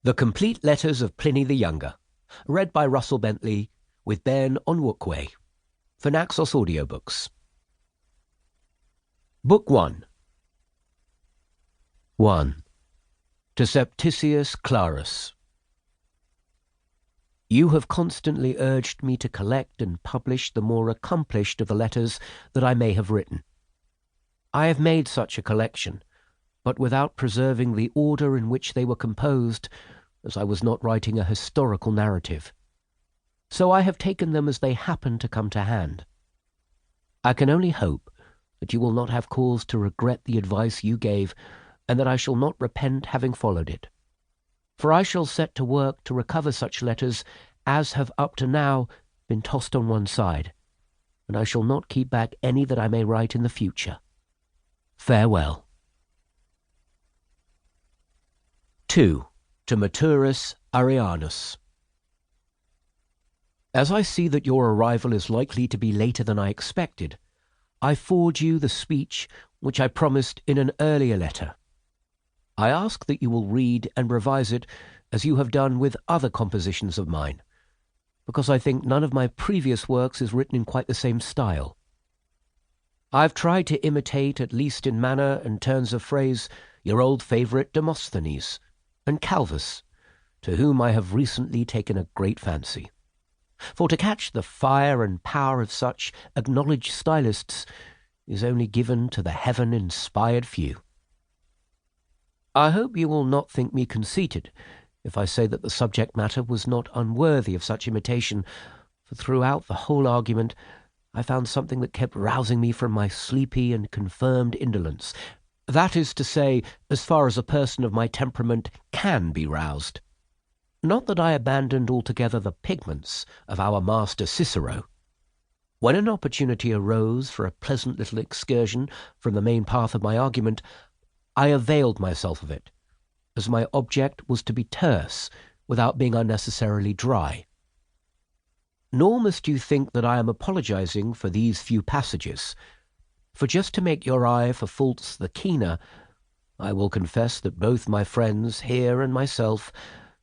The Complete Letters of Pliny the Younger, read by Russell Bentley with Ben Onwukwe, for Naxos Audiobooks. Book 1. 1. To Septicius Clarus. You have constantly urged me to collect and publish the more accomplished of the letters that I may have written. I have made such a collection, but without preserving the order in which they were composed, as I was not writing a historical narrative. So I have taken them as they happen to come to hand. I can only hope that you will not have cause to regret the advice you gave, and that I shall not repent having followed it. For I shall set to work to recover such letters as have up to now been tossed on one side, and I shall not keep back any that I may write in the future. Farewell. 2. To Maturus Arrianus. As I see that your arrival is likely to be later than I expected, I forward you the speech which I promised in an earlier letter. I ask that you will read and revise it as you have done with other compositions of mine, because I think none of my previous works is written in quite the same style. I have tried to imitate, at least in manner and turns of phrase, your old favourite Demosthenes and Calvus, to whom I have recently taken a great fancy. For to catch the fire and power of such acknowledged stylists is only given to the heaven-inspired few. I hope you will not think me conceited if I say that the subject matter was not unworthy of such imitation, for throughout the whole argument I found something that kept rousing me from my sleepy and confirmed indolence. That is to say, as far as a person of my temperament can be roused. Not that I abandoned altogether the pigments of our master Cicero. When an opportunity arose for a pleasant little excursion from the main path of my argument, I availed myself of it, as my object was to be terse without being unnecessarily dry. Nor must you think that I am apologizing for these few passages, for just to make your eye for faults the keener, I will confess that both my friends here and myself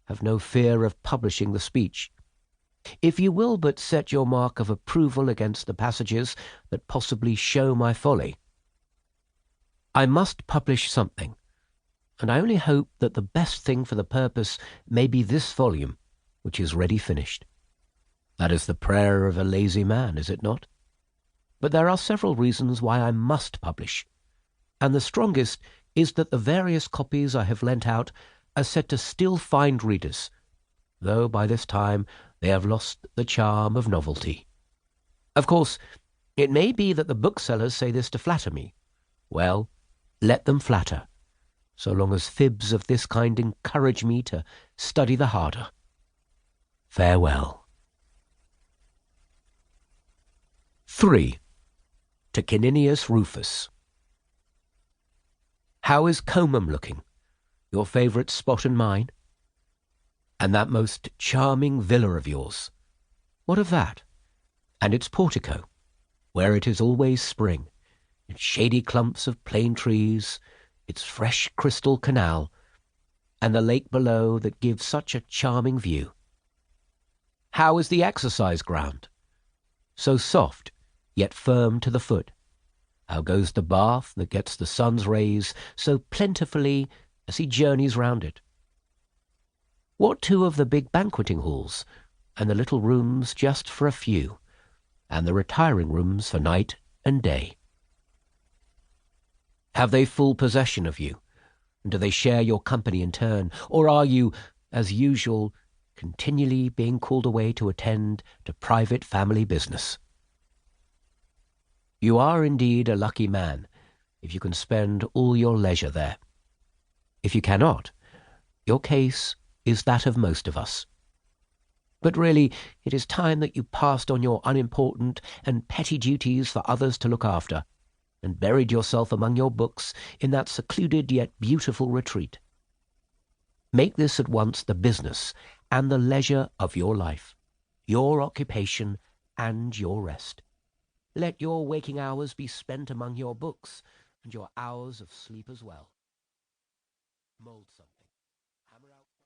have no fear of publishing the speech. If you will but set your mark of approval against the passages that possibly show my folly. I must publish something, and I only hope that the best thing for the purpose may be this volume, which is ready finished. That is the prayer of a lazy man, is it not? But there are several reasons why I must publish, and the strongest is that the various copies I have lent out are said to still find readers, though by this time they have lost the charm of novelty. Of course, it may be that the booksellers say this to flatter me. Well, let them flatter, so long as fibs of this kind encourage me to study the harder. Farewell. 3. To Caninius Rufus. How is Comum looking, your favourite spot and mine? And that most charming villa of yours, what of that? And its portico, where it is always spring, its shady clumps of plane trees, its fresh crystal canal, and the lake below that gives such a charming view? How is the exercise ground, so soft, yet firm to the foot? How goes the bath that gets the sun's rays so plentifully as he journeys round it? What too of the big banqueting halls, and the little rooms just for a few, and the retiring rooms for night and day? Have they full possession of you, and do they share your company in turn, or are you, as usual, continually being called away to attend to private family business? You are indeed a lucky man if you can spend all your leisure there. If you cannot, your case is that of most of us. But really, it is time that you passed on your unimportant and petty duties for others to look after, and buried yourself among your books in that secluded yet beautiful retreat. Make this at once the business and the leisure of your life, your occupation and your rest. Let your waking hours be spent among your books, and your hours of sleep as well. Mold some.